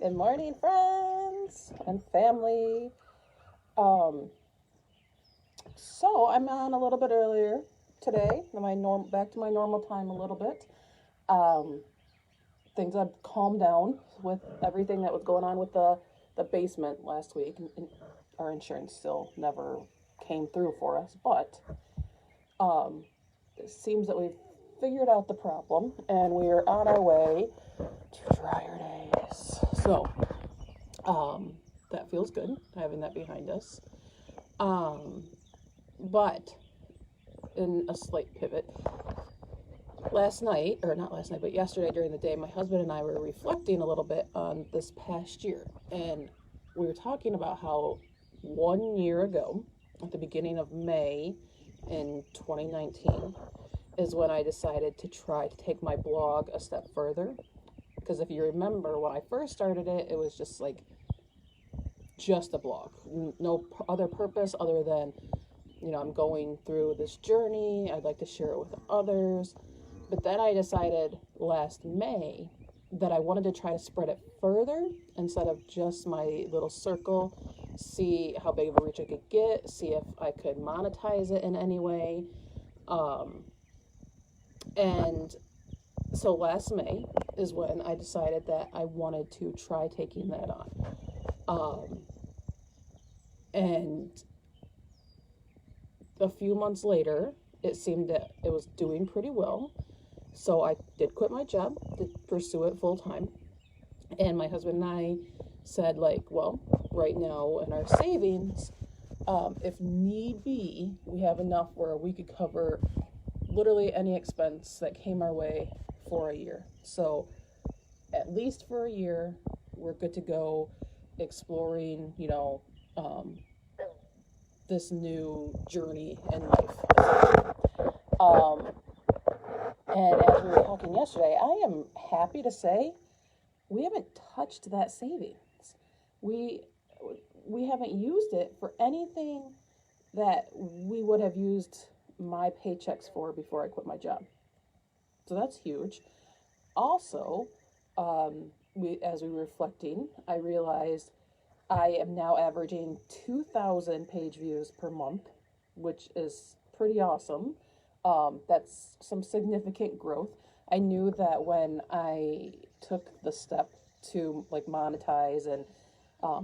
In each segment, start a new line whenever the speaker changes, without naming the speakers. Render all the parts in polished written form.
Good morning, friends and family. Um, so I'm on a little bit earlier today. Back to my normal time a little bit. Um, Things have calmed down with everything that was going on with the basement last week. And our insurance still never came through for us, but um, it seems that we've figured out the problem and we are on our way to drier days. So Um, that feels good, having that behind us. But in a slight pivot, last night, or not last night, but yesterday during the day, my husband and I were reflecting a little bit on this past year. And we were talking about how 1 year ago, at the beginning of May in 2019, is when I decided to try to take my blog a step further. Because if you remember, when I first started it, it was just a blog, no other purpose other than, I'm going through this journey. I'd like to share it with others. But then I decided last May that I wanted to try to spread it further instead of just my little circle, see how big of a reach I could get, see if I could monetize it in any way. And so last May is when I decided that I wanted to try taking that on. And a few months later, it seemed that it was doing pretty well. So I did quit my job to pursue it full time. And my husband and I said, well, right now in our savings, if need be, we have enough where we could cover literally any expense that came our way for a year. So at least for a year, we're good to go exploring, this new journey in life. And as we were talking yesterday, I am happy to say we haven't touched that savings. We haven't used it for anything that we would have used my paychecks for before I quit my job. So that's huge. Also, as we were reflecting, I realized I am now averaging 2,000 page views per month, which is pretty awesome. That's some significant growth. I knew that when I took the step to monetize and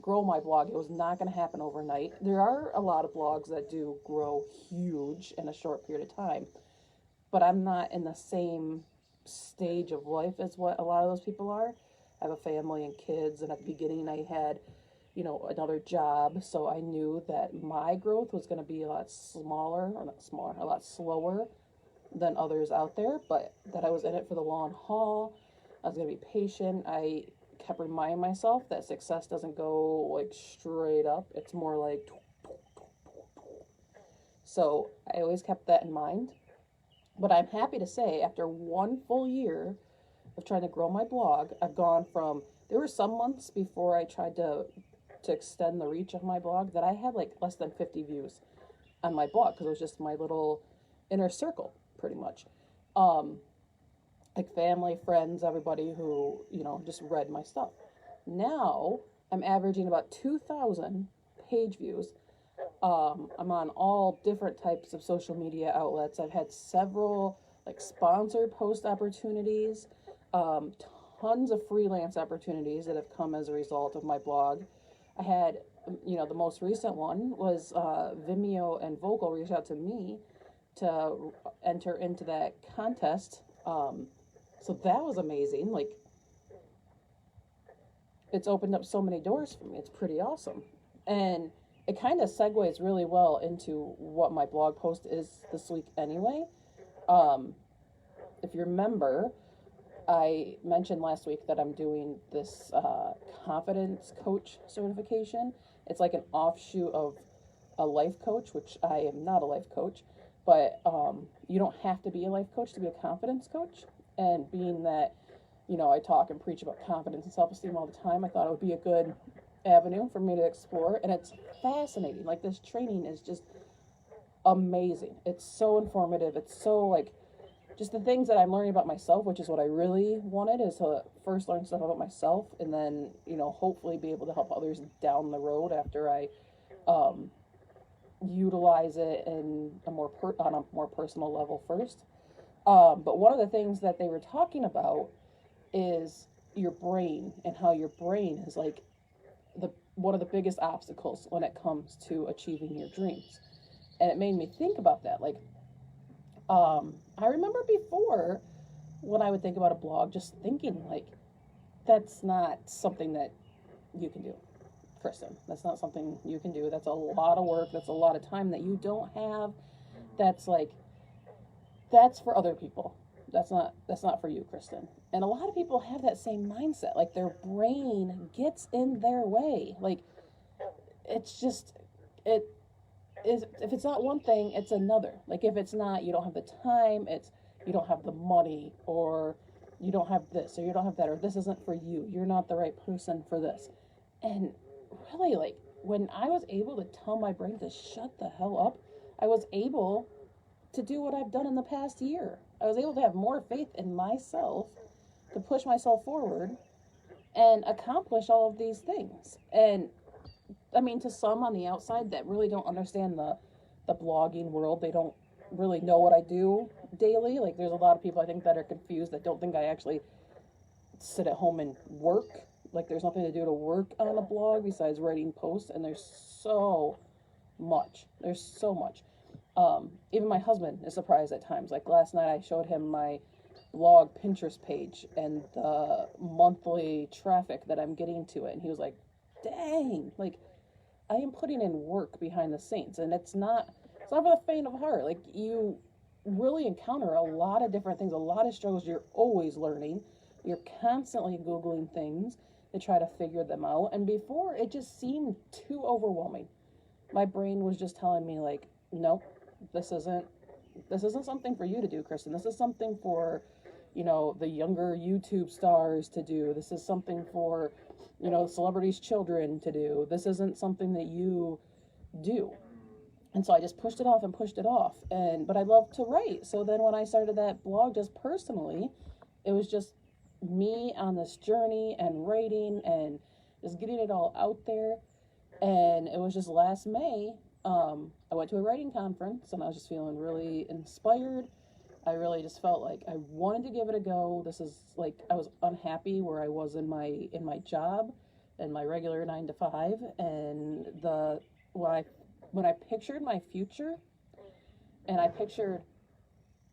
grow my blog, it was not going to happen overnight. There are a lot of blogs that do grow huge in a short period of time, but I'm not in the same stage of life as what a lot of those people are. I have a family and kids, and at the beginning I had another job, so I knew that my growth was going to be a lot a lot slower than others out there, but that I was in it for the long haul. I was going to be patient. I kept reminding myself that success doesn't go straight up. It's more like, so I always kept that in mind. But I'm happy to say, after 1 full year of trying to grow my blog, I've gone from, there were some months before I tried to extend the reach of my blog that I had less than 50 views on my blog because it was just my little inner circle, pretty much. Family, friends, everybody who, just read my stuff. Now I'm averaging about 2,000 page views. I'm on all different types of social media outlets. I've had several sponsored post opportunities, tons of freelance opportunities that have come as a result of my blog. I had, the most recent one was Vimeo and Vocal reached out to me to enter into that contest. So that was amazing. It's opened up so many doors for me. It's pretty awesome. And it kind of segues really well into what my blog post is this week anyway. If you remember, I mentioned last week that I'm doing this confidence coach certification. It's like an offshoot of a life coach, which I am not a life coach, but you don't have to be a life coach to be a confidence coach. And being that, I talk and preach about confidence and self-esteem all the time, I thought it would be a good avenue for me to explore. And it's fascinating. This training is just amazing. It's so informative. It's so just the things that I'm learning about myself, which is what I really wanted, is to first learn stuff about myself, and then, you know, hopefully be able to help others down the road after I um, utilize it in on a more personal level first. But one of the things that they were talking about is your brain, and how your brain is like the one of the biggest obstacles when it comes to achieving your dreams. And it made me think about that. Like, I remember before, when I would think about a blog, just thinking like, that's not something that you can do, Kristen. That's not something you can do. That's a lot of work. That's a lot of time that you don't have. That's like, that's for other people. That's not for you, Kristen. And a lot of people have that same mindset. Like, their brain gets in their way. Like, it's just, it is, if it's not one thing, it's another. Like, if it's not, you don't have the time, it's, you don't have the money, or you don't have this, or you don't have that, or this isn't for you. You're not the right person for this. And really, like, when I was able to tell my brain to shut the hell up, I was able to do what I've done in the past year. I was able to have more faith in myself to push myself forward and accomplish all of these things. And I mean, to some on the outside that really don't understand the blogging world, they don't really know what I do daily. Like, there's a lot of people I think that are confused, that don't think I actually sit at home and work. Like, there's nothing to do to work on a blog besides writing posts, and there's so much. There's so much. Even my husband is surprised at times. Like, last night I showed him my blog Pinterest page and the monthly traffic that I'm getting to it, and he was like, dang, like, I am putting in work behind the scenes, and it's not for the faint of heart. Like, you really encounter a lot of different things, a lot of struggles. You're always learning. You're constantly Googling things to try to figure them out. And before, it just seemed too overwhelming. My brain was just telling me, like, nope, this isn't something for you to do, Kristen. This is something for, you know, the younger YouTube stars to do. This is something for, you know, celebrities' children to do. This isn't something that you do. And so I just pushed it off and pushed it off. But I love to write. So then when I started that blog just personally, it was just me on this journey and writing and just getting it all out there. And it was just last May, I went to a writing conference, and I was just feeling really inspired. I really just felt like I wanted to give it a go. This is like, I was unhappy where I was in my job, in my regular 9 to 5, and when I pictured my future, and I pictured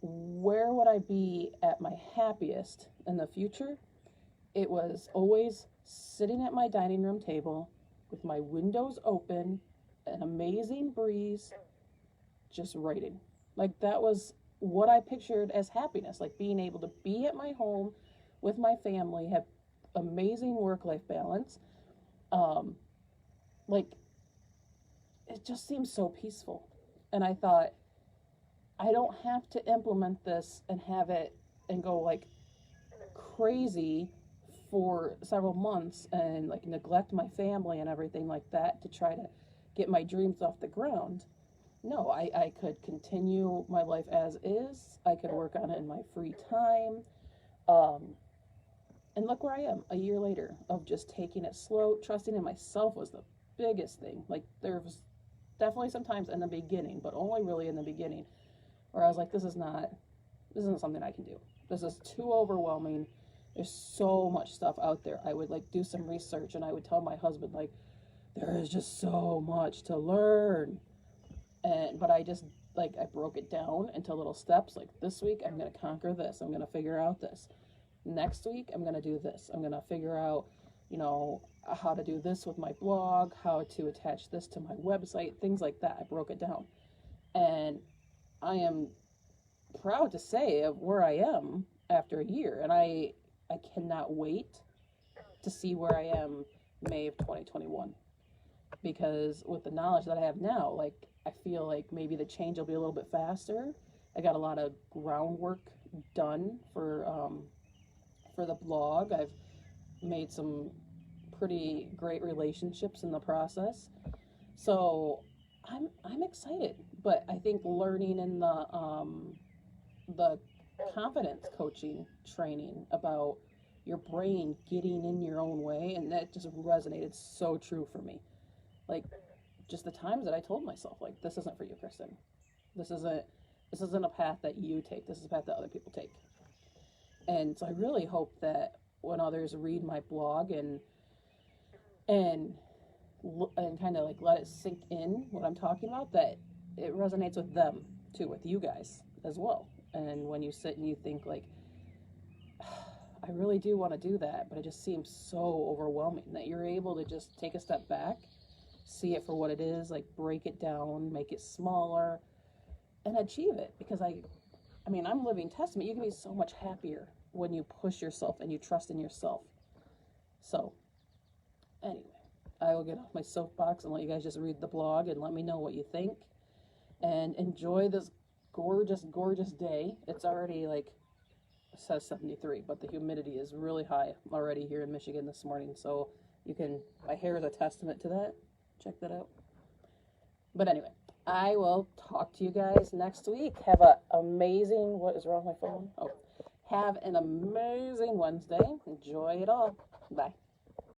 where would I be at my happiest in the future, it was always sitting at my dining room table with my windows open, an amazing breeze, just writing. Like, that was what I pictured as happiness, like being able to be at my home with my family, have amazing work-life balance. Like, it just seems so peaceful. And I thought, I don't have to implement this and have it and go like crazy for several months and like neglect my family and everything like that to try to get my dreams off the ground. No, I could continue my life as is. I could work on it in my free time. Um, and look where I am a year later of just taking it slow. Trusting in myself was the biggest thing. Like, there was definitely some times in the beginning, but only really in the beginning, where I was like, this isn't something I can do. This is too overwhelming. There's so much stuff out there. I would like do some research, and I would tell my husband, like, there is just so much to learn. But I just, like, I broke it down into little steps. Like, this week I'm going to conquer this. I'm going to figure out this. Next week I'm going to do this. I'm going to figure out, you know, how to do this with my blog, how to attach this to my website, things like that. I broke it down. And I am proud to say of where I am after a year. And I cannot wait to see where I am May of 2021. Because with the knowledge that I have now, like, I feel like maybe the change will be a little bit faster. I got a lot of groundwork done for the blog. I've made some pretty great relationships in the process. So I'm excited. But I think learning in the confidence coaching training about your brain getting in your own way, and that just resonated so true for me. Like, just the times that I told myself, like, this isn't for you, Kristen. This isn't this isn't a path that you take. This is a path that other people take. And so I really hope that when others read my blog and and kind of like let it sink in what I'm talking about, that it resonates with them too, with you guys as well. And when you sit and you think like, I really do want to do that, but it just seems so overwhelming, that you're able to just take a step back, see it for what it is, like break it down, make it smaller, and achieve it. Because I mean, I'm living testament. You can be so much happier when you push yourself and you trust in yourself. So, anyway, I will get off my soapbox and let you guys just read the blog and let me know what you think. And enjoy this gorgeous, gorgeous day. It's already like, it says 73, but the humidity is really high already here in Michigan this morning. So my hair is a testament to that. Check that out. But anyway, I will talk to you guys next week. Have an amazing, what is wrong with my phone? Oh, have an amazing Wednesday. Enjoy it all. Bye.